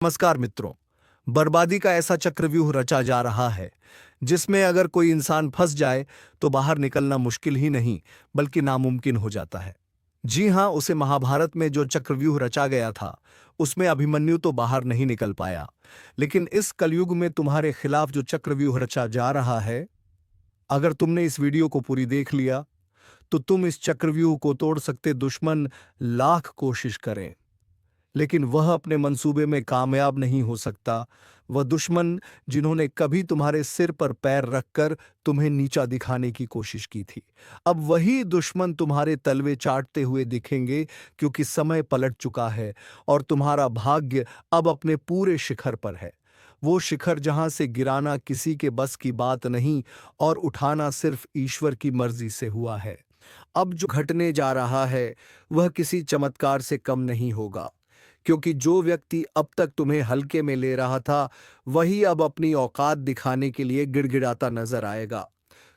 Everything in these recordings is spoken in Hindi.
नमस्कार मित्रों। बर्बादी का ऐसा चक्रव्यूह रचा जा रहा है जिसमें अगर कोई इंसान फंस जाए तो बाहर निकलना मुश्किल ही नहीं बल्कि नामुमकिन हो जाता है। जी हाँ, उसे महाभारत में जो चक्रव्यूह रचा गया था उसमें अभिमन्यु तो बाहर नहीं निकल पाया, लेकिन इस कलयुग में तुम्हारे खिलाफ जो चक्रव्यूह रचा जा रहा है, अगर तुमने इस वीडियो को पूरी देख लिया तो तुम इस चक्रव्यूह को तोड़ सकते। दुश्मन लाख कोशिश करें लेकिन वह अपने मंसूबे में कामयाब नहीं हो सकता। वह दुश्मन जिन्होंने कभी तुम्हारे सिर पर पैर रखकर तुम्हें नीचा दिखाने की कोशिश की थी, अब वही दुश्मन तुम्हारे तलवे चाटते हुए दिखेंगे, क्योंकि समय पलट चुका है और तुम्हारा भाग्य अब अपने पूरे शिखर पर है। वो शिखर जहां से गिराना किसी के बस की बात नहीं और उठाना सिर्फ ईश्वर की मर्जी से हुआ है। अब जो घटने जा रहा है वह किसी चमत्कार से कम नहीं होगा, क्योंकि जो व्यक्ति अब तक तुम्हें हल्के में ले रहा था वही अब अपनी औकात दिखाने के लिए गिड़गिड़ाता नजर आएगा।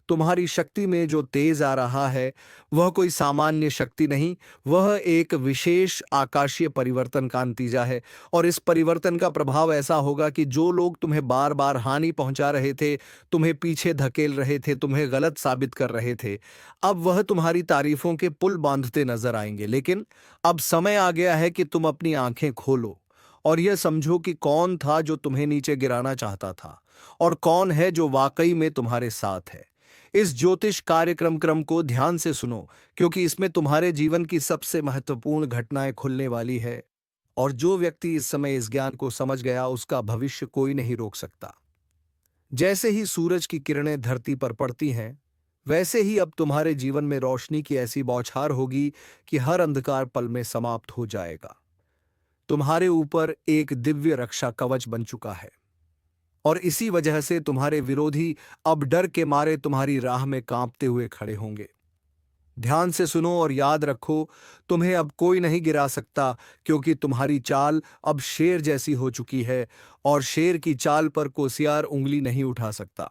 तुम्हारी शक्ति में जो तेज आ रहा है वह कोई सामान्य शक्ति नहीं, वह एक विशेष आकाशीय परिवर्तन का नतीजा है। और इस परिवर्तन का प्रभाव ऐसा होगा कि जो लोग तुम्हें बार बार हानि पहुंचा रहे थे, तुम्हें पीछे धकेल रहे थे, तुम्हें गलत साबित कर रहे थे, अब वह तुम्हारी तारीफों के पुल बांधते नजर आएंगे। लेकिन अब समय आ गया है कि तुम अपनी आंखें खोलो और यह समझो कि कौन था जो तुम्हें नीचे गिराना चाहता था और कौन है जो वाकई में तुम्हारे साथ है। इस ज्योतिष कार्यक्रम को ध्यान से सुनो, क्योंकि इसमें तुम्हारे जीवन की सबसे महत्वपूर्ण घटनाएं खुलने वाली है। और जो व्यक्ति इस समय इस ज्ञान को समझ गया उसका भविष्य कोई नहीं रोक सकता। जैसे ही सूरज की किरणें धरती पर पड़ती हैं, वैसे ही अब तुम्हारे जीवन में रोशनी की ऐसी बौछार होगी कि हर अंधकार पल में समाप्त हो जाएगा। तुम्हारे ऊपर एक दिव्य रक्षा कवच बन चुका है और इसी वजह से तुम्हारे विरोधी अब डर के मारे तुम्हारी राह में कांपते हुए खड़े होंगे। ध्यान से सुनो और याद रखो, तुम्हें अब कोई नहीं गिरा सकता, क्योंकि तुम्हारी चाल अब शेर जैसी हो चुकी है और शेर की चाल पर कोसियार उंगली नहीं उठा सकता।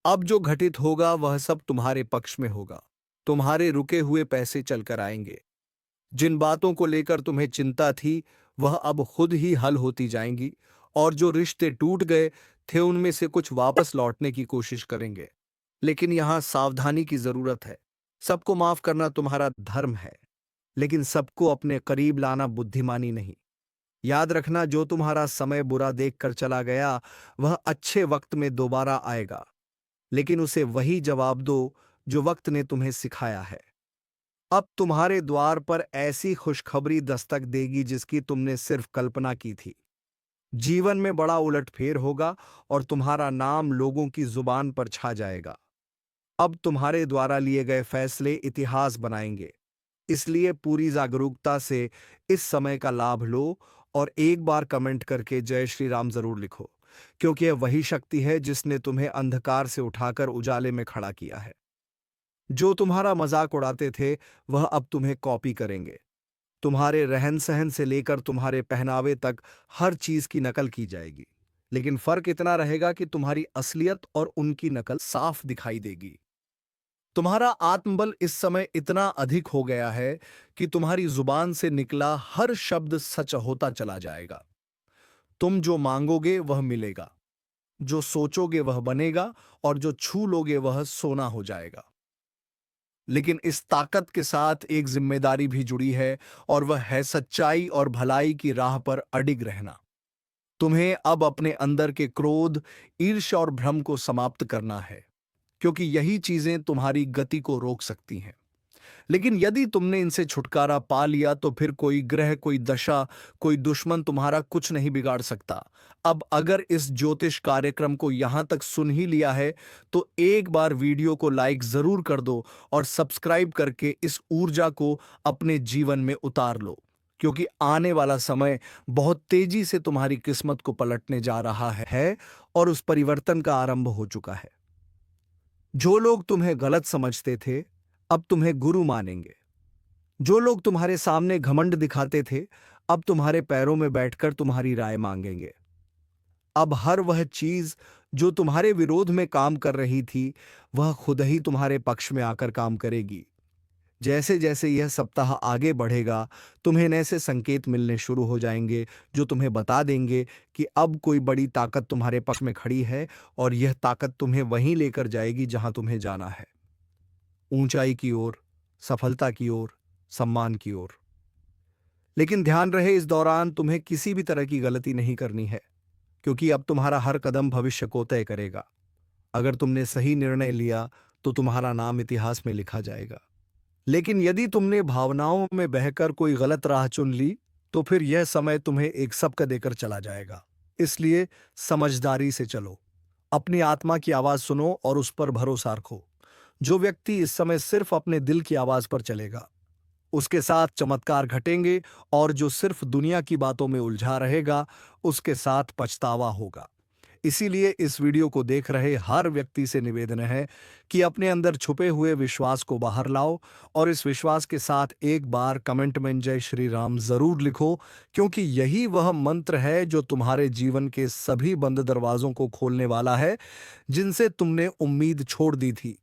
अब जो घटित होगा वह सब तुम्हारे पक्ष में होगा। तुम्हारे रुके हुए पैसे चलकर आएंगे। जिन बातों को लेकर तुम्हें चिंता थी वह अब खुद ही हल होती जाएंगी, और जो रिश्ते टूट गए थे उनमें से कुछ वापस लौटने की कोशिश करेंगे। लेकिन यहां सावधानी की जरूरत है। सबको माफ करना तुम्हारा धर्म है, लेकिन सबको अपने करीब लाना बुद्धिमानी नहीं। याद रखना, जो तुम्हारा समय बुरा देखकर चला गया वह अच्छे वक्त में दोबारा आएगा, लेकिन उसे वही जवाब दो जो वक्त ने तुम्हें सिखाया है। अब तुम्हारे द्वार पर ऐसी खुशखबरी दस्तक देगी जिसकी तुमने सिर्फ कल्पना की थी। जीवन में बड़ा उलटफेर होगा और तुम्हारा नाम लोगों की जुबान पर छा जाएगा। अब तुम्हारे द्वारा लिए गए फैसले इतिहास बनाएंगे। इसलिए पूरी जागरूकता से इस समय का लाभ लो और एक बार कमेंट करके जय श्री राम जरूर लिखो, क्योंकि यह वही शक्ति है जिसने तुम्हें अंधकार से उठाकर उजाले में खड़ा किया है। जो तुम्हारा मजाक उड़ाते थे वह अब तुम्हें कॉपी करेंगे। तुम्हारे रहन सहन से लेकर तुम्हारे पहनावे तक हर चीज की नकल की जाएगी, लेकिन फर्क इतना रहेगा कि तुम्हारी असलियत और उनकी नकल साफ दिखाई देगी। तुम्हारा आत्मबल इस समय इतना अधिक हो गया है कि तुम्हारी जुबान से निकला हर शब्द सच होता चला जाएगा। तुम जो मांगोगे वह मिलेगा, जो सोचोगे वह बनेगा और जो छू लोगे वह सोना हो जाएगा। लेकिन इस ताकत के साथ एक जिम्मेदारी भी जुड़ी है, और वह है सच्चाई और भलाई की राह पर अडिग रहना। तुम्हें अब अपने अंदर के क्रोध, ईर्ष्या और भ्रम को समाप्त करना है, क्योंकि यही चीजें तुम्हारी गति को रोक सकती हैं। लेकिन यदि तुमने इनसे छुटकारा पा लिया तो फिर कोई ग्रह, कोई दशा, कोई दुश्मन तुम्हारा कुछ नहीं बिगाड़ सकता। अब अगर इस ज्योतिष कार्यक्रम को यहां तक सुन ही लिया है तो एक बार वीडियो को लाइक जरूर कर दो और सब्सक्राइब करके इस ऊर्जा को अपने जीवन में उतार लो, क्योंकि आने वाला समय बहुत तेजी से तुम्हारी किस्मत को पलटने जा रहा है और उस परिवर्तन का आरंभ हो चुका है। जो लोग तुम्हें गलत समझते थे अब तुम्हें गुरु मानेंगे। जो लोग तुम्हारे सामने घमंड दिखाते थे अब तुम्हारे पैरों में बैठकर तुम्हारी राय मांगेंगे। अब हर वह चीज जो तुम्हारे विरोध में काम कर रही थी वह खुद ही तुम्हारे पक्ष में आकर काम करेगी। जैसे जैसे यह सप्ताह आगे बढ़ेगा, तुम्हें ऐसे संकेत मिलने शुरू हो जाएंगे जो तुम्हें बता देंगे कि अब कोई बड़ी ताकत तुम्हारे पक्ष में खड़ी है और यह ताकत तुम्हें वहीं लेकर जाएगी जहां तुम्हें जाना है, ऊंचाई की ओर, सफलता की ओर, सम्मान की ओर। लेकिन ध्यान रहे, इस दौरान तुम्हें किसी भी तरह की गलती नहीं करनी है, क्योंकि अब तुम्हारा हर कदम भविष्य को तय करेगा। अगर तुमने सही निर्णय लिया तो तुम्हारा नाम इतिहास में लिखा जाएगा। लेकिन यदि तुमने भावनाओं में बहकर कोई गलत राह चुन ली, तो फिर यह समय तुम्हें एक सबक देकर चला जाएगा। इसलिए समझदारी से चलो, अपनी आत्मा की आवाज सुनो और उस पर भरोसा रखो। जो व्यक्ति इस समय सिर्फ अपने दिल की आवाज पर चलेगा, उसके साथ चमत्कार घटेंगे, और जो सिर्फ दुनिया की बातों में उलझा रहेगा, उसके साथ पछतावा होगा। इसीलिए इस वीडियो को देख रहे हर व्यक्ति से निवेदन है कि अपने अंदर छुपे हुए विश्वास को बाहर लाओ, और इस विश्वास के साथ एक बार कमेंट में जय श्री राम जरूर लिखो, क्योंकि यही वह मंत्र है जो तुम्हारे जीवन के सभी बंद दरवाजों को खोलने वाला है, जिनसे तुमने उम्मीद छोड़ दी थी।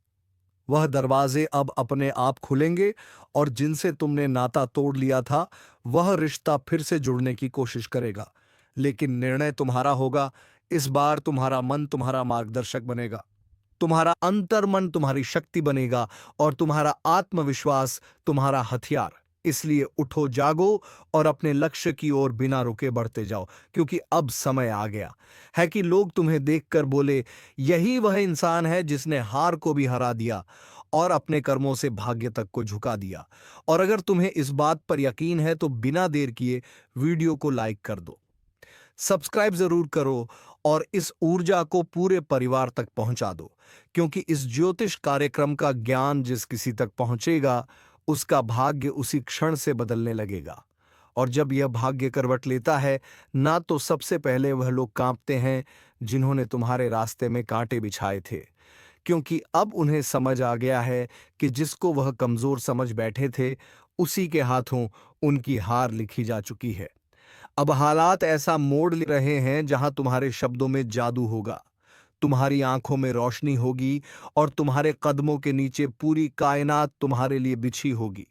वह दरवाजे अब अपने आप खुलेंगे, और जिनसे तुमने नाता तोड़ लिया था, वह रिश्ता फिर से जुड़ने की कोशिश करेगा। लेकिन निर्णय तुम्हारा होगा। इस बार तुम्हारा मन तुम्हारा मार्गदर्शक बनेगा, तुम्हारा अंतर्मन तुम्हारी शक्ति बनेगा, और तुम्हारा आत्मविश्वास तुम्हारा हथियार। इसलिए उठो, जागो और अपने लक्ष्य की ओर बिना रुके बढ़ते जाओ, क्योंकि अब समय आ गया है कि लोग तुम्हें देखकर बोले, यही वह इंसान है जिसने हार को भी हरा दिया और अपने कर्मों से भाग्य तक को झुका दिया। और अगर तुम्हें इस बात पर यकीन है तो बिना देर किए वीडियो को लाइक कर दो, सब्सक्राइब जरूर करो, और इस ऊर्जा को पूरे परिवार तक पहुंचा दो, क्योंकि इस ज्योतिष कार्यक्रम का ज्ञान जिस किसी तक पहुंचेगा, उसका भाग्य उसी क्षण से बदलने लगेगा। और जब यह भाग्य करवट लेता है ना, तो सबसे पहले वह लोग कांपते हैं जिन्होंने तुम्हारे रास्ते में कांटे बिछाए थे, क्योंकि अब उन्हें समझ आ गया है कि जिसको वह कमजोर समझ बैठे थे, उसी के हाथों उनकी हार लिखी जा चुकी है। अब हालात ऐसा मोड़ ले रहे हैं जहां तुम्हारे शब्दों में जादू होगा, तुम्हारी आंखों में रोशनी होगी, और तुम्हारे कदमों के नीचे पूरी कायनात तुम्हारे लिए बिछी होगी।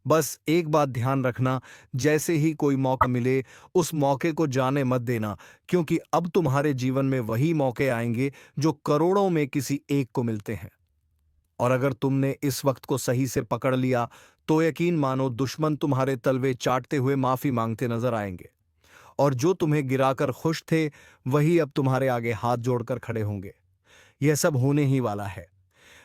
बस एक बात ध्यान रखना, जैसे ही कोई मौका मिले, उस मौके को जाने मत देना, क्योंकि अब तुम्हारे जीवन में वही मौके आएंगे जो करोड़ों में किसी एक को मिलते हैं। और अगर तुमने इस वक्त को सही से पकड़ लिया, तो यकीन मानो दुश्मन तुम्हारे तलवे चाटते हुए माफी मांगते नजर आएंगे, और जो तुम्हें गिराकर खुश थे, वही अब तुम्हारे आगे हाथ जोड़कर खड़े होंगे। यह सब होने ही वाला है,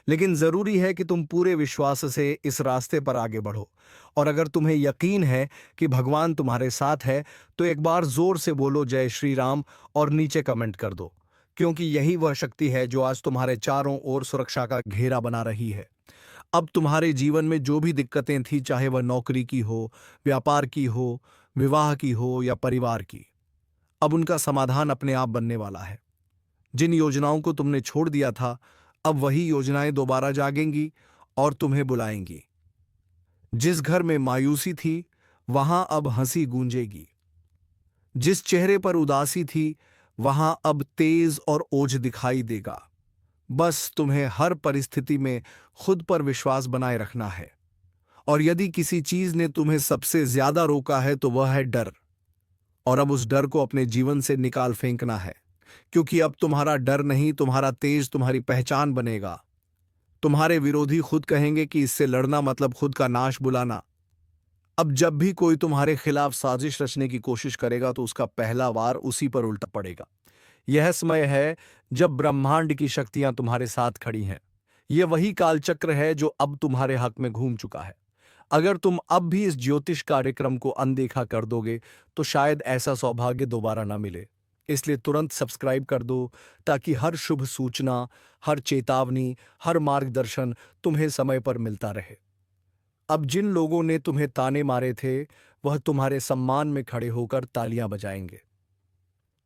लेकिन जरूरी है कि तुम पूरे विश्वास से इस रास्ते पर आगे बढ़ो। और अगर तुम्हें यकीन है कि भगवान तुम्हारे साथ है, तो एक बार जोर से बोलो जय श्री राम, और नीचे कमेंट कर दो, क्योंकि यही वह शक्ति है जो आज तुम्हारे चारों ओर सुरक्षा का घेरा बना रही है। अब तुम्हारे जीवन में जो भी दिक्कतें थी, चाहे वह नौकरी की हो, व्यापार की हो, विवाह की हो या परिवार की, अब उनका समाधान अपने आप बनने वाला है। जिन योजनाओं को तुमने छोड़ दिया था, अब वही योजनाएं दोबारा जागेंगी और तुम्हें बुलाएंगी। जिस घर में मायूसी थी, वहां अब हंसी गूंजेगी। जिस चेहरे पर उदासी थी, वहां अब तेज और ओज दिखाई देगा। बस तुम्हें हर परिस्थिति में खुद पर विश्वास बनाए रखना है। और यदि किसी चीज ने तुम्हें सबसे ज्यादा रोका है, तो वह है डर। और अब उस डर को अपने जीवन से निकाल फेंकना है, क्योंकि अब तुम्हारा डर नहीं, तुम्हारा तेज तुम्हारी पहचान बनेगा। तुम्हारे विरोधी खुद कहेंगे कि इससे लड़ना मतलब खुद का नाश बुलाना। अब जब भी कोई तुम्हारे खिलाफ साजिश रचने की कोशिश करेगा, तो उसका पहला वार उसी पर उल्टा पड़ेगा। यह समय है जब ब्रह्मांड की शक्तियां तुम्हारे साथ खड़ी हैं। यह वही कालचक्र है जो अब तुम्हारे हक में घूम चुका है। अगर तुम अब भी इस ज्योतिष कार्यक्रम को अनदेखा कर दोगे, तो शायद ऐसा सौभाग्य दोबारा ना मिले। इसलिए तुरंत सब्सक्राइब कर दो, ताकि हर शुभ सूचना, हर चेतावनी, हर मार्गदर्शन तुम्हें समय पर मिलता रहे। अब जिन लोगों ने तुम्हें ताने मारे थे, वह तुम्हारे सम्मान में खड़े होकर तालियां बजाएंगे।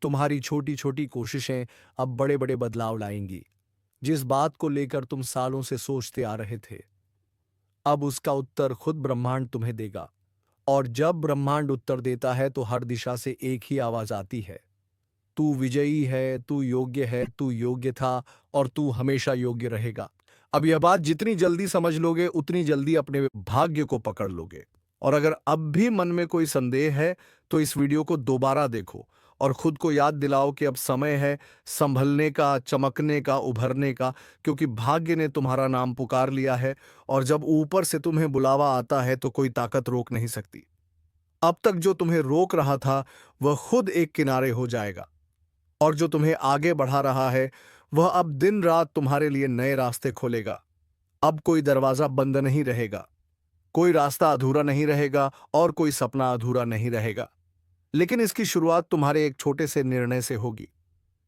तुम्हारी छोटी छोटी कोशिशें अब बड़े बड़े बदलाव लाएंगी। जिस बात को लेकर तुम सालों से सोचते आ रहे थे, अब उसका उत्तर खुद ब्रह्मांड तुम्हें देगा। और जब ब्रह्मांड उत्तर देता है, तो हर दिशा से एक ही आवाज आती है, तू विजयी है, तू योग्य है, तू योग्य था, और तू हमेशा योग्य रहेगा। अब यह बात जितनी जल्दी समझ लोगे उतनी जल्दी अपने भाग्य को पकड़ लोगे। और अगर अब भी मन में कोई संदेह है तो इस वीडियो को दोबारा देखो और खुद को याद दिलाओ कि अब समय है संभलने का, चमकने का, उभरने का, क्योंकि भाग्य ने तुम्हारा नाम पुकार लिया है। और जब ऊपर से तुम्हें बुलावा आता है तो कोई ताकत रोक नहीं सकती। अब तक जो तुम्हें रोक रहा था वह खुद एक किनारे हो जाएगा, और जो तुम्हें आगे बढ़ा रहा है वह अब दिन रात तुम्हारे लिए नए रास्ते खोलेगा। अब कोई दरवाजा बंद नहीं रहेगा, कोई रास्ता अधूरा नहीं रहेगा और कोई सपना अधूरा नहीं रहेगा। लेकिन इसकी शुरुआत तुम्हारे एक छोटे से निर्णय से होगी।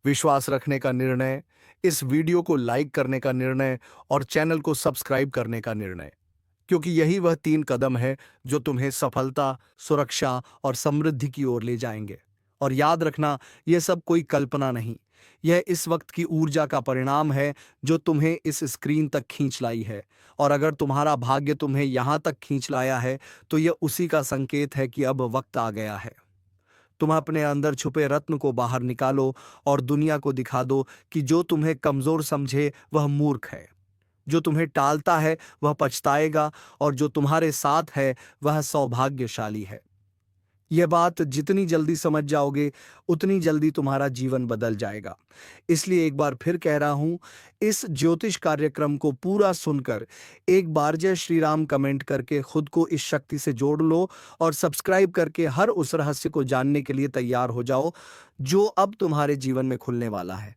विश्वास रखने का निर्णय, इस वीडियो को लाइक करने का निर्णय और चैनल को सब्सक्राइब करने का निर्णय, क्योंकि यही वह 3 कदम है जो तुम्हें सफलता, सुरक्षा और समृद्धि की ओर ले जाएंगे। और याद रखना, यह सब कोई कल्पना नहीं, यह इस वक्त की ऊर्जा का परिणाम है जो तुम्हें इस स्क्रीन तक खींच लाई है। और अगर तुम्हारा भाग्य तुम्हें यहां तक खींच लाया है तो यह उसी का संकेत है कि अब वक्त आ गया है। तुम अपने अंदर छुपे रत्न को बाहर निकालो और दुनिया को दिखा दो कि जो तुम्हें कमजोर समझे वह मूर्ख है, जो तुम्हें टालता है वह पछताएगा, और जो तुम्हारे साथ है वह सौभाग्यशाली है। यह बात जितनी जल्दी समझ जाओगे उतनी जल्दी तुम्हारा जीवन बदल जाएगा। इसलिए एक बार फिर कह रहा हूं, इस ज्योतिष कार्यक्रम को पूरा सुनकर एक बार जय श्री राम कमेंट करके खुद को इस शक्ति से जोड़ लो और सब्सक्राइब करके हर उस रहस्य को जानने के लिए तैयार हो जाओ जो अब तुम्हारे जीवन में खुलने वाला है।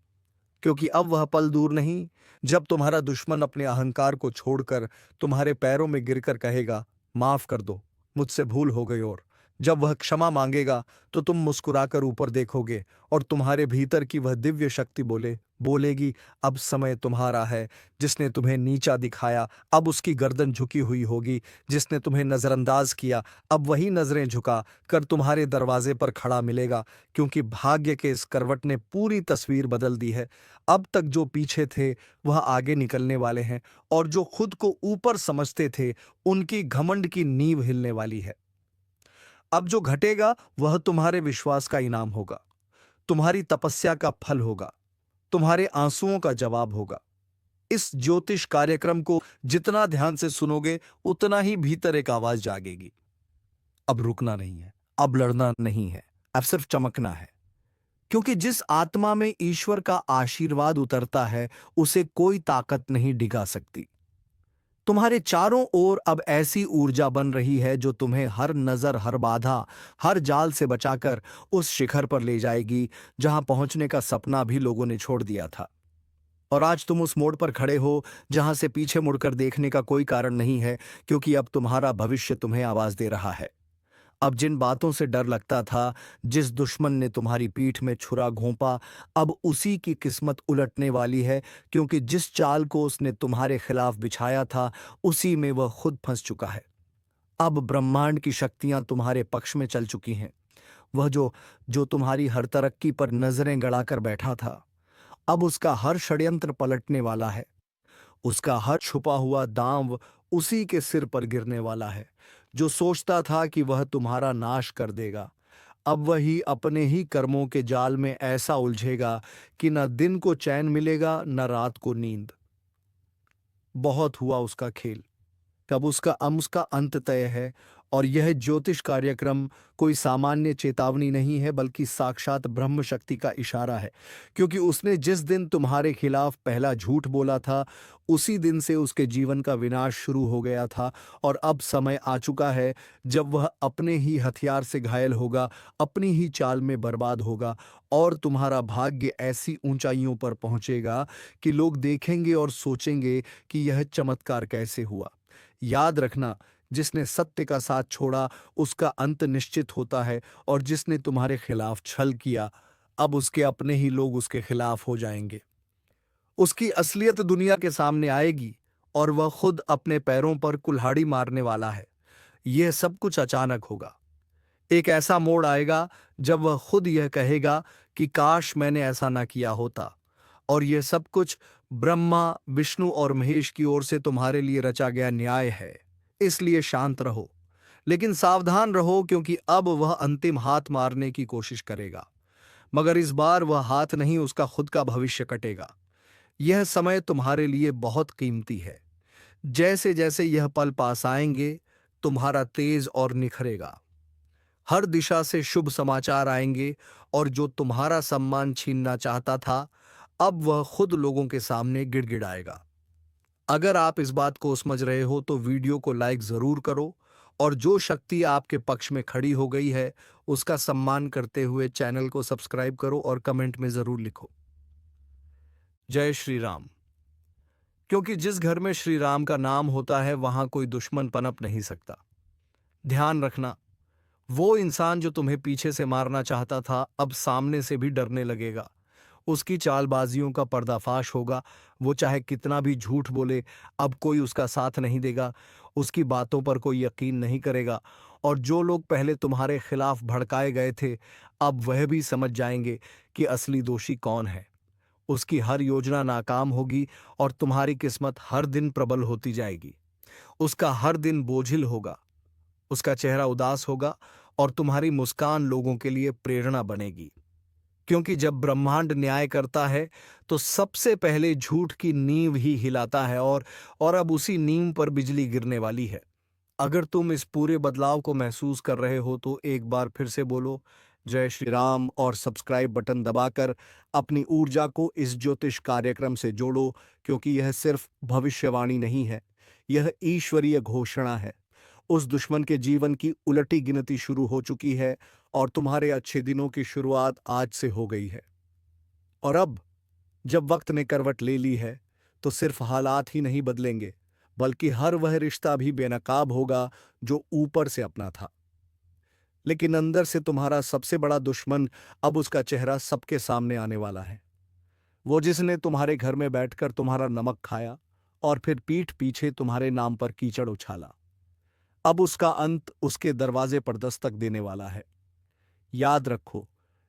क्योंकि अब वह पल दूर नहीं जब तुम्हारा दुश्मन अपने अहंकार को छोड़कर तुम्हारे पैरों में गिरकर कहेगा, माफ कर दो, मुझसे भूल हो गई। और जब वह क्षमा मांगेगा तो तुम मुस्कुराकर ऊपर देखोगे और तुम्हारे भीतर की वह दिव्य शक्ति बोलेगी, अब समय तुम्हारा है। जिसने तुम्हें नीचा दिखाया अब उसकी गर्दन झुकी हुई होगी, जिसने तुम्हें नजरअंदाज किया अब वही नजरें झुका कर तुम्हारे दरवाजे पर खड़ा मिलेगा, क्योंकि भाग्य के इस करवट ने पूरी तस्वीर बदल दी है। अब तक जो पीछे थे वह आगे निकलने वाले हैं, और जो खुद को ऊपर समझते थे उनकी घमंड की नींव हिलने वाली है। अब जो घटेगा वह तुम्हारे विश्वास का इनाम होगा, तुम्हारी तपस्या का फल होगा, तुम्हारे आंसुओं का जवाब होगा। इस ज्योतिष कार्यक्रम को जितना ध्यान से सुनोगे उतना ही भीतर एक आवाज जागेगी, अब रुकना नहीं है, अब लड़ना नहीं है, अब सिर्फ चमकना है। क्योंकि जिस आत्मा में ईश्वर का आशीर्वाद उतरता है उसे कोई ताकत नहीं डिगा सकती। तुम्हारे चारों ओर अब ऐसी ऊर्जा बन रही है जो तुम्हें हर नजर, हर बाधा, हर जाल से बचाकर उस शिखर पर ले जाएगी जहां पहुंचने का सपना भी लोगों ने छोड़ दिया था। और आज तुम उस मोड़ पर खड़े हो जहां से पीछे मुड़कर देखने का कोई कारण नहीं है, क्योंकि अब तुम्हारा भविष्य तुम्हें आवाज दे रहा है। अब जिन बातों से डर लगता था, जिस दुश्मन ने तुम्हारी पीठ में छुरा घोंपा, अब उसी की किस्मत उलटने वाली है, क्योंकि जिस चाल को उसने तुम्हारे खिलाफ बिछाया था उसी में वह खुद फंस चुका है। अब ब्रह्मांड की शक्तियां तुम्हारे पक्ष में चल चुकी हैं। वह जो जो तुम्हारी हर तरक्की पर नजरें गड़ाकर बैठा था, अब उसका हर षड्यंत्र पलटने वाला है। उसका हर छुपा हुआ दांव उसी के सिर पर गिरने वाला है। जो सोचता था कि वह तुम्हारा नाश कर देगा, अब वही अपने ही कर्मों के जाल में ऐसा उलझेगा कि न दिन को चैन मिलेगा न रात को नींद। बहुत हुआ उसका खेल, कब उसका अंत तय है। और यह ज्योतिष कार्यक्रम कोई सामान्य चेतावनी नहीं है, बल्कि साक्षात ब्रह्म शक्ति का इशारा है। क्योंकि उसने जिस दिन तुम्हारे खिलाफ पहला झूठ बोला था उसी दिन से उसके जीवन का विनाश शुरू हो गया था। और अब समय आ चुका है जब वह अपने ही हथियार से घायल होगा, अपनी ही चाल में बर्बाद होगा, और तुम्हारा भाग्य ऐसी ऊंचाइयों पर पहुंचेगा कि लोग देखेंगे और सोचेंगे कि यह चमत्कार कैसे हुआ। याद रखना, जिसने सत्य का साथ छोड़ा उसका अंत निश्चित होता है, और जिसने तुम्हारे खिलाफ छल किया अब उसके अपने ही लोग उसके खिलाफ हो जाएंगे। उसकी असलियत दुनिया के सामने आएगी और वह खुद अपने पैरों पर कुल्हाड़ी मारने वाला है। यह सब कुछ अचानक होगा। एक ऐसा मोड़ आएगा जब वह खुद यह कहेगा कि काश मैंने ऐसा ना किया होता। और यह सब कुछ ब्रह्मा, विष्णु और महेश की ओर से तुम्हारे लिए रचा गया न्याय है। इसलिए शांत रहो, लेकिन सावधान रहो, क्योंकि अब वह अंतिम हाथ मारने की कोशिश करेगा, मगर इस बार वह हाथ नहीं, उसका खुद का भविष्य कटेगा। यह समय तुम्हारे लिए बहुत कीमती है। जैसे जैसे यह पल पास आएंगे, तुम्हारा तेज और निखरेगा। हर दिशा से शुभ समाचार आएंगे, और जो तुम्हारा सम्मान छीनना चाहता था, अब वह खुद लोगों के सामने गिड़गिड़ाएगा। अगर आप इस बात को समझ रहे हो तो वीडियो को लाइक जरूर करो, और जो शक्ति आपके पक्ष में खड़ी हो गई है उसका सम्मान करते हुए चैनल को सब्सक्राइब करो और कमेंट में जरूर लिखो, जय श्री राम। क्योंकि जिस घर में श्री राम का नाम होता है वहां कोई दुश्मन पनप नहीं सकता। ध्यान रखना, वो इंसान जो तुम्हें पीछे से मारना चाहता था अब सामने से भी डरने लगेगा। उसकी चालबाजियों का पर्दाफाश होगा। वो चाहे कितना भी झूठ बोले, अब कोई उसका साथ नहीं देगा, उसकी बातों पर कोई यकीन नहीं करेगा। और जो लोग पहले तुम्हारे खिलाफ भड़काए गए थे, अब वह भी समझ जाएंगे कि असली दोषी कौन है। उसकी हर योजना नाकाम होगी और तुम्हारी किस्मत हर दिन प्रबल होती जाएगी। उसका हर दिन बोझिल होगा, उसका चेहरा उदास होगा, और तुम्हारी मुस्कान लोगों के लिए प्रेरणा बनेगी। क्योंकि जब ब्रह्मांड न्याय करता है तो सबसे पहले झूठ की नींव ही हिलाता है, और अब उसी नींव पर बिजली गिरने वाली है। अगर तुम इस पूरे बदलाव को महसूस कर रहे हो तो एक बार फिर से बोलो, जय श्री राम, और सब्सक्राइब बटन दबाकर अपनी ऊर्जा को इस ज्योतिष कार्यक्रम से जोड़ो। क्योंकि यह सिर्फ भविष्यवाणी नहीं है, यह ईश्वरीय घोषणा है। उस दुश्मन के जीवन की उलटी गिनती शुरू हो चुकी है, और तुम्हारे अच्छे दिनों की शुरुआत आज से हो गई है। और अब जब वक्त ने करवट ले ली है, तो सिर्फ हालात ही नहीं बदलेंगे, बल्कि हर वह रिश्ता भी बेनकाब होगा जो ऊपर से अपना था, लेकिन अंदर से तुम्हारा सबसे बड़ा दुश्मन, अब उसका चेहरा सबके सामने आने वाला है। वो जिसने तुम्हारे घर में बैठकर तुम्हारा नमक खाया और फिर पीठ पीछे तुम्हारे नाम पर कीचड़ उछाला, अब उसका अंत उसके दरवाजे पर दस्तक देने वाला है। याद रखो,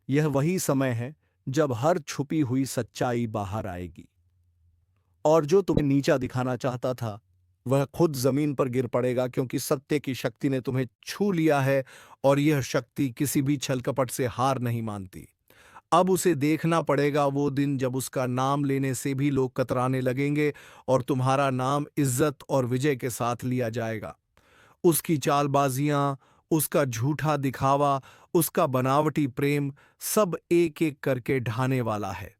यह वही समय है जब हर छुपी हुई सच्चाई बाहर आएगी, और जो तुम्हें नीचा दिखाना चाहता था वह खुद जमीन पर गिर पड़ेगा। क्योंकि सत्य की शक्ति ने तुम्हें छू लिया है, और यह शक्ति किसी भी छलकपट से हार नहीं मानती। अब उसे देखना पड़ेगा वो दिन जब उसका नाम लेने से भी लोग कतराने लगेंगे, और तुम्हारा नाम इज्जत और विजय के साथ लिया जाएगा। उसकी चालबाजियां, उसका झूठा दिखावा, उसका बनावटी प्रेम, सब एक एक करके ढाने वाला है।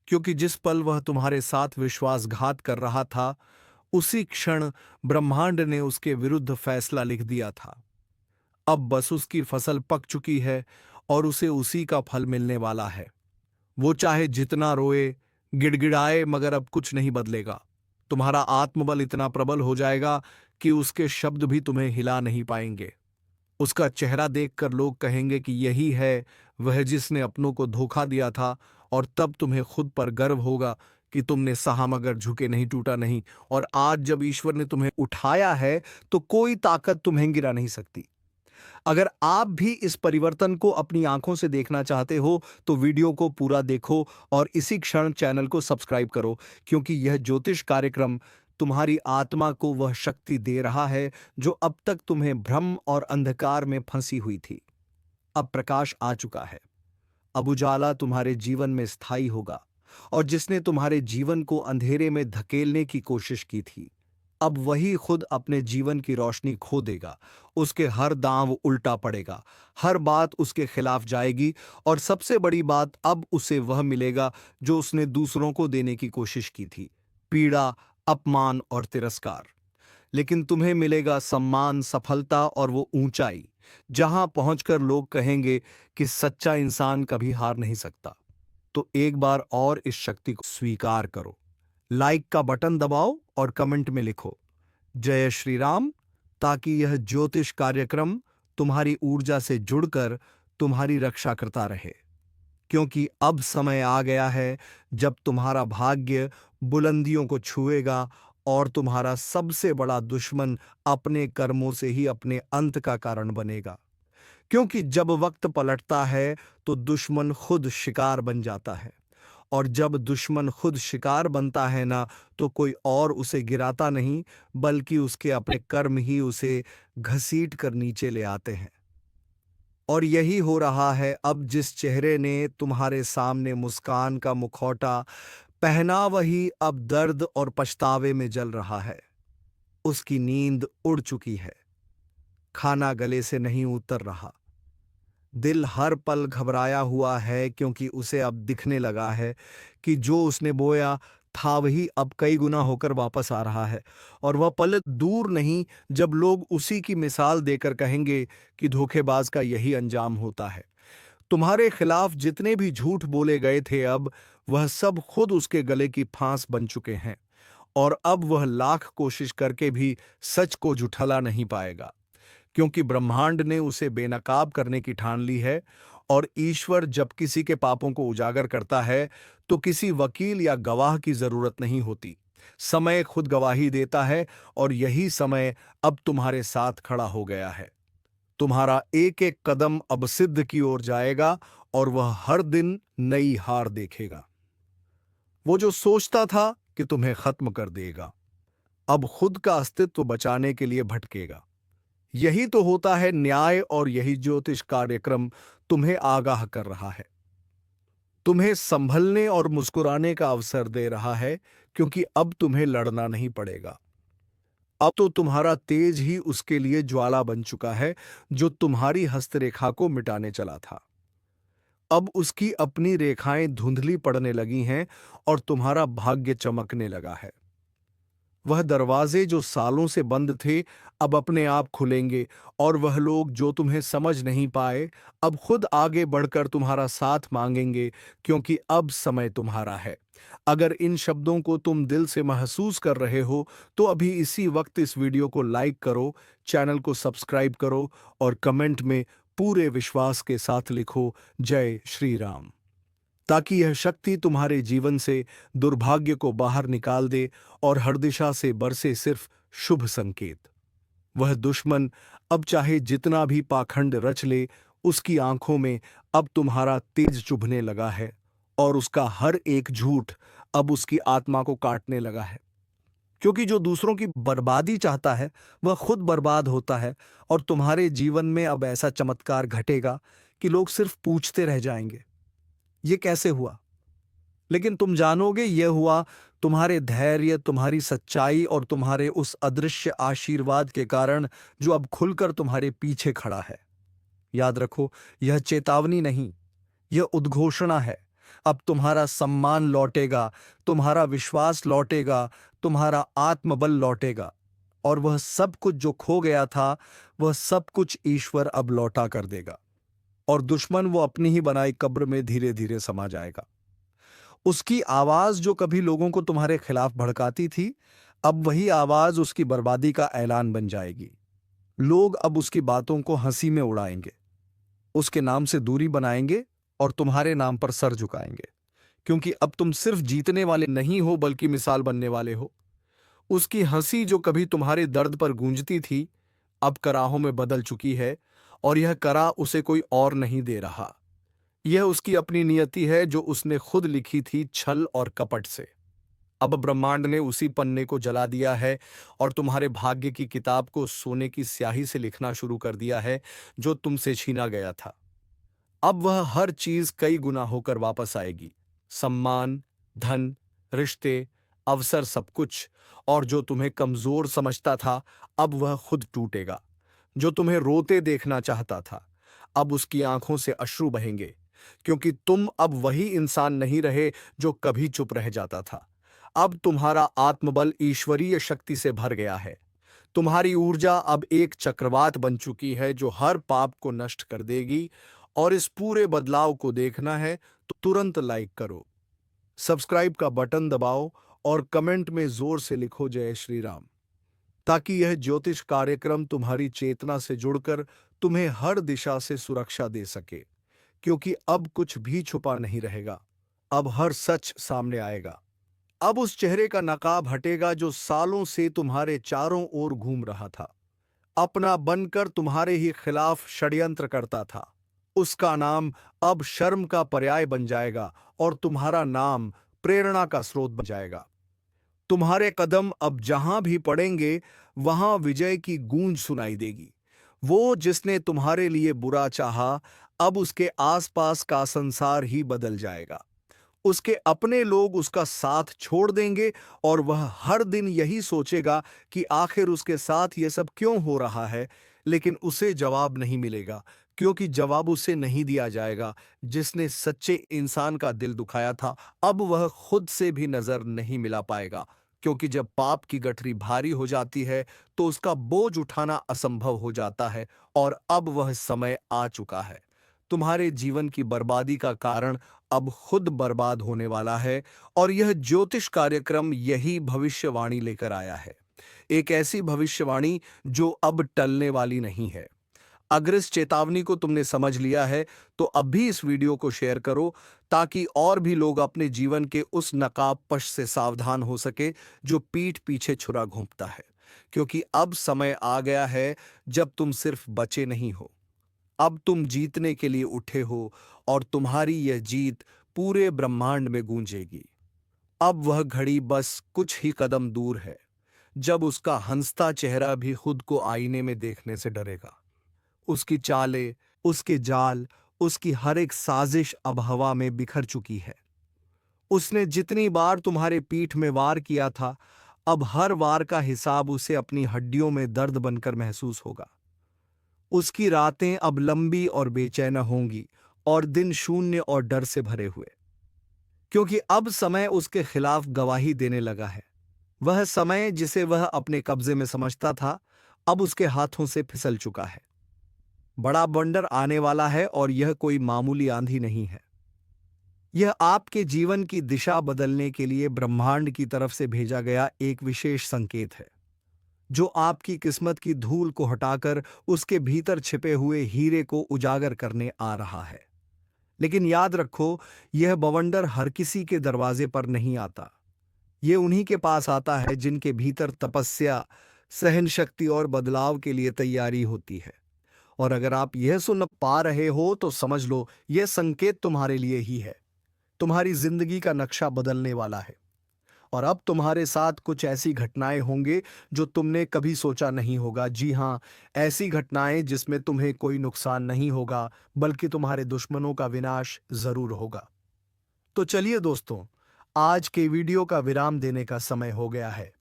क्योंकि जिस पल वह तुम्हारे साथ विश्वासघात कर रहा था, उसी क्षण ब्रह्मांड ने उसके विरुद्ध फैसला लिख दिया था। अब बस उसकी फसल पक चुकी है, और उसे उसी का फल मिलने वाला है। वो चाहे जितना रोए, गिड़गिड़ाए, मगर अब कुछ नहीं बदलेगा। तुम्हारा आत्मबल इतना प्रबल हो जाएगा कि उसके शब्द भी तुम्हें हिला नहीं पाएंगे। उसका चेहरा देखकर लोग कहेंगे कि यही है वह जिसने अपनों को धोखा दिया था, और तब तुम्हें खुद पर गर्व होगा कि तुमने सहा मगर झुके नहीं, टूटा नहीं। और आज जब ईश्वर ने तुम्हें उठाया है तो कोई ताकत तुम्हें गिरा नहीं सकती। अगर आप भी इस परिवर्तन को अपनी आंखों से देखना चाहते हो तो वीडियो को पूरा देखो, और इसी क्षण चैनल को सब्सक्राइब करो। क्योंकि यह ज्योतिष कार्यक्रम तुम्हारी आत्मा को वह शक्ति दे रहा है जो अब तक तुम्हें भ्रम और अंधकार में फंसी हुई थी। अब प्रकाश आ चुका है। अब उजाला तुम्हारे जीवन में स्थायी होगा, और जिसने तुम्हारे जीवन को अंधेरे में धकेलने की कोशिश की थी, अब वही खुद अपने जीवन की रोशनी खो देगा। उसके हर दांव उल्टा पड़ेगा, हर बात उसके खिलाफ जाएगी, और सबसे बड़ी बात, अब उसे वह मिलेगा जो उसने दूसरों को देने की कोशिश की थी, पीड़ा, अपमान और तिरस्कार। लेकिन तुम्हें मिलेगा सम्मान, सफलता और वो ऊंचाई जहां पहुंचकर लोग कहेंगे कि सच्चा इंसान कभी हार नहीं सकता। तो एक बार और इस शक्ति को स्वीकार करो। लाइक का बटन दबाओ और कमेंट में लिखो, जय श्री राम, ताकि यह ज्योतिष कार्यक्रम तुम्हारी ऊर्जा से जुड़कर तुम्हारी रक्षा करता रहे। क्योंकि अब समय आ गया है जब तुम्हारा भाग्य बुलंदियों को छुएगा, और तुम्हारा सबसे बड़ा दुश्मन अपने कर्मों से ही अपने अंत का कारण बनेगा। क्योंकि जब वक्त पलटता है तो दुश्मन खुद शिकार बन जाता है, और जब दुश्मन खुद शिकार बनता है ना, तो कोई और उसे गिराता नहीं, बल्कि उसके अपने कर्म ही उसे घसीट कर नीचे ले आते हैं। और यही हो रहा है अब। जिस चेहरे ने तुम्हारे सामने मुस्कान का मुखौटा पहना वही अब दर्द और पछतावे में जल रहा है। उसकी नींद उड़ चुकी है, खाना गले से नहीं उतर रहा। दिल हर पल घबराया हुआ है क्योंकि उसे अब दिखने लगा है कि जो उसने बोया था वही अब कई गुना होकर वापस आ रहा है। और वह पल दूर नहीं जब लोग उसी की मिसाल देकर कहेंगे कि धोखेबाज का यही अंजाम होता है। तुम्हारे खिलाफ जितने भी झूठ बोले गए थे, अब वह सब खुद उसके गले की फांस बन चुके हैं। और अब वह लाख कोशिश करके भी सच को झुठला नहीं पाएगा, क्योंकि ब्रह्मांड ने उसे बेनकाब करने की ठान ली है। और ईश्वर जब किसी के पापों को उजागर करता है तो किसी वकील या गवाह की जरूरत नहीं होती। समय खुद गवाही देता है, और यही समय अब तुम्हारे साथ खड़ा हो गया है। तुम्हारा एक एक कदम अब सिद्ध की ओर जाएगा, और वह हर दिन नई हार देखेगा। वो जो सोचता था कि तुम्हें खत्म कर देगा, अब खुद का अस्तित्व बचाने के लिए भटकेगा। यही तो होता है न्याय, और यही ज्योतिष कार्यक्रम तुम्हें आगाह कर रहा है, तुम्हें संभलने और मुस्कुराने का अवसर दे रहा है, क्योंकि अब तुम्हें लड़ना नहीं पड़ेगा। अब तो तुम्हारा तेज ही उसके लिए ज्वाला बन चुका है जो तुम्हारी हस्तरेखा को मिटाने चला था। अब उसकी अपनी रेखाएं धुंधली पड़ने लगी हैं और तुम्हारा भाग्य चमकने लगा है। वह दरवाजे जो सालों से बंद थे अब अपने आप खुलेंगे, और वह लोग जो तुम्हें समझ नहीं पाए अब खुद आगे बढ़कर तुम्हारा साथ मांगेंगे, क्योंकि अब समय तुम्हारा है। अगर इन शब्दों को तुम दिल से महसूस कर रहे हो तो अभी इसी वक्त इस वीडियो को लाइक करो, चैनल को सब्सक्राइब करो और कमेंट में पूरे विश्वास के साथ लिखो जय श्री राम, ताकि यह शक्ति तुम्हारे जीवन से दुर्भाग्य को बाहर निकाल दे और हर दिशा से बरसे सिर्फ शुभ संकेत। वह दुश्मन अब चाहे जितना भी पाखंड रच ले, उसकी आंखों में अब तुम्हारा तेज चुभने लगा है, और उसका हर एक झूठ अब उसकी आत्मा को काटने लगा है। क्योंकि जो दूसरों की बर्बादी चाहता है वह खुद बर्बाद होता है, और तुम्हारे जीवन में अब ऐसा चमत्कार घटेगा कि लोग सिर्फ पूछते रह जाएंगे, ये कैसे हुआ? लेकिन तुम जानोगे यह हुआ तुम्हारे धैर्य, तुम्हारी सच्चाई और तुम्हारे उस अदृश्य आशीर्वाद के कारण जो अब खुलकर तुम्हारे पीछे खड़ा है। याद रखो, यह चेतावनी नहीं, यह उद्घोषणा है। अब तुम्हारा सम्मान लौटेगा, तुम्हारा विश्वास लौटेगा, तुम्हारा आत्मबल लौटेगा, और वह सब कुछ जो खो गया था वह सब कुछ ईश्वर अब लौटा कर देगा। और दुश्मन वो अपनी ही बनाई कब्र में धीरे धीरे समा जाएगा। उसकी आवाज जो कभी लोगों को तुम्हारे खिलाफ भड़काती थी, अब वही आवाज उसकी बर्बादी का ऐलान बन जाएगी। लोग अब उसकी बातों को हंसी में उड़ाएंगे, उसके नाम से दूरी बनाएंगे और तुम्हारे नाम पर सर झुकाएंगे, क्योंकि अब तुम सिर्फ जीतने वाले नहीं हो बल्कि मिसाल बनने वाले हो। उसकी हंसी जो कभी तुम्हारे दर्द पर गूंजती थी अब कराहों में बदल चुकी है, और यह करा उसे कोई और नहीं दे रहा। यह उसकी अपनी नियति है जो उसने खुद लिखी थी छल और कपट से। अब ब्रह्मांड ने उसी पन्ने को जला दिया है और तुम्हारे भाग्य की किताब को सोने की स्याही से लिखना शुरू कर दिया है जो तुमसे छीना गया था। अब वह हर चीज कई गुना होकर वापस आएगी, सम्मान, धन, रिश्ते, अवसर, सब कुछ। और जो तुम्हें कमजोर समझता था अब वह खुद टूटेगा। जो तुम्हें रोते देखना चाहता था अब उसकी आंखों से अश्रु बहेंगे, क्योंकि तुम अब वही इंसान नहीं रहे जो कभी चुप रह जाता था। अब तुम्हारा आत्मबल ईश्वरीय शक्ति से भर गया है। तुम्हारी ऊर्जा अब एक चक्रवात बन चुकी है जो हर पाप को नष्ट कर देगी। और इस पूरे बदलाव को देखना है तो तुरंत लाइक करो, सब्सक्राइब का बटन दबाओ और कमेंट में जोर से लिखो जय श्री राम, ताकि यह ज्योतिष कार्यक्रम तुम्हारी चेतना से जुड़कर तुम्हें हर दिशा से सुरक्षा दे सके। क्योंकि अब कुछ भी छुपा नहीं रहेगा, अब हर सच सामने आएगा। अब उस चेहरे का नकाब हटेगा जो सालों से तुम्हारे चारों ओर घूम रहा था, अपना बनकर तुम्हारे ही खिलाफ षड्यंत्र करता था। उसका नाम अब शर्म का पर्याय बन जाएगा और तुम्हारा नाम प्रेरणा का स्रोत बन जाएगा। तुम्हारे कदम अब जहां भी पड़ेंगे वहां विजय की गूंज सुनाई देगी। वो जिसने तुम्हारे लिए बुरा चाहा अब उसके आसपास का संसार ही बदल जाएगा। उसके अपने लोग उसका साथ छोड़ देंगे और वह हर दिन यही सोचेगा कि आखिर उसके साथ ये सब क्यों हो रहा है, लेकिन उसे जवाब नहीं मिलेगा, क्योंकि जवाब उसे नहीं दिया जाएगा। जिसने सच्चे इंसान का दिल दुखाया था, अब वह खुद से भी नजर नहीं मिला पाएगा, क्योंकि जब पाप की गठरी भारी हो जाती है तो उसका बोझ उठाना असंभव हो जाता है, और अब वह समय आ चुका है। तुम्हारे जीवन की बर्बादी का कारण अब खुद बर्बाद होने वाला है, और यह ज्योतिष कार्यक्रम यही भविष्यवाणी लेकर आया है। एक ऐसी भविष्यवाणी जो अब टलने वाली नहीं है। अगर इस चेतावनी को तुमने समझ लिया है तो अब भी इस वीडियो को शेयर करो, ताकि और भी लोग अपने जीवन के उस नकाबपोश से सावधान हो सके जो पीठ पीछे छुरा घूंपता है। क्योंकि अब समय आ गया है जब तुम सिर्फ बचे नहीं हो, अब तुम जीतने के लिए उठे हो, और तुम्हारी यह जीत पूरे ब्रह्मांड में गूंजेगी। अब वह घड़ी बस कुछ ही कदम दूर है जब उसका हंसता चेहरा भी खुद को आईने में देखने से डरेगा। उसकी चालें, उसके जाल, उसकी हर एक साजिश अब हवा में बिखर चुकी है। उसने जितनी बार तुम्हारे पीठ में वार किया था, अब हर वार का हिसाब उसे अपनी हड्डियों में दर्द बनकर महसूस होगा। उसकी रातें अब लंबी और बेचैन होंगी, और दिन शून्य और डर से भरे हुए, क्योंकि अब समय उसके खिलाफ गवाही देने लगा है। वह समय जिसे वह अपने कब्जे में समझता था, अब उसके हाथों से फिसल चुका है। बड़ा बंडर आने वाला है, और यह कोई मामूली आंधी नहीं है। यह आपके जीवन की दिशा बदलने के लिए ब्रह्मांड की तरफ से भेजा गया एक विशेष संकेत है, जो आपकी किस्मत की धूल को हटाकर उसके भीतर छिपे हुए हीरे को उजागर करने आ रहा है। लेकिन याद रखो, यह बवंडर हर किसी के दरवाजे पर नहीं आता। ये उन्हीं के पास आता है जिनके भीतर तपस्या, सहन शक्ति और बदलाव के लिए तैयारी होती है। और अगर आप यह सुन पा रहे हो तो समझ लो, यह संकेत तुम्हारे लिए ही है। तुम्हारी जिंदगी का नक्शा बदलने वाला है, और अब तुम्हारे साथ कुछ ऐसी घटनाएं होंगे जो तुमने कभी सोचा नहीं होगा। जी हाँ, ऐसी घटनाएं जिसमें तुम्हें कोई नुकसान नहीं होगा, बल्कि तुम्हारे दुश्मनों का विनाश जरूर होगा। तो चलिए दोस्तों, आज के वीडियो का विराम देने का समय हो गया है।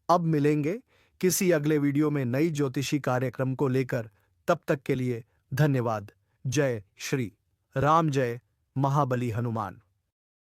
अब मिलेंगे किसी अगले वीडियो में नई ज्योतिषी कार्यक्रम को लेकर। तब तक के लिए धन्यवाद। जय श्री राम, जय महाबली हनुमान।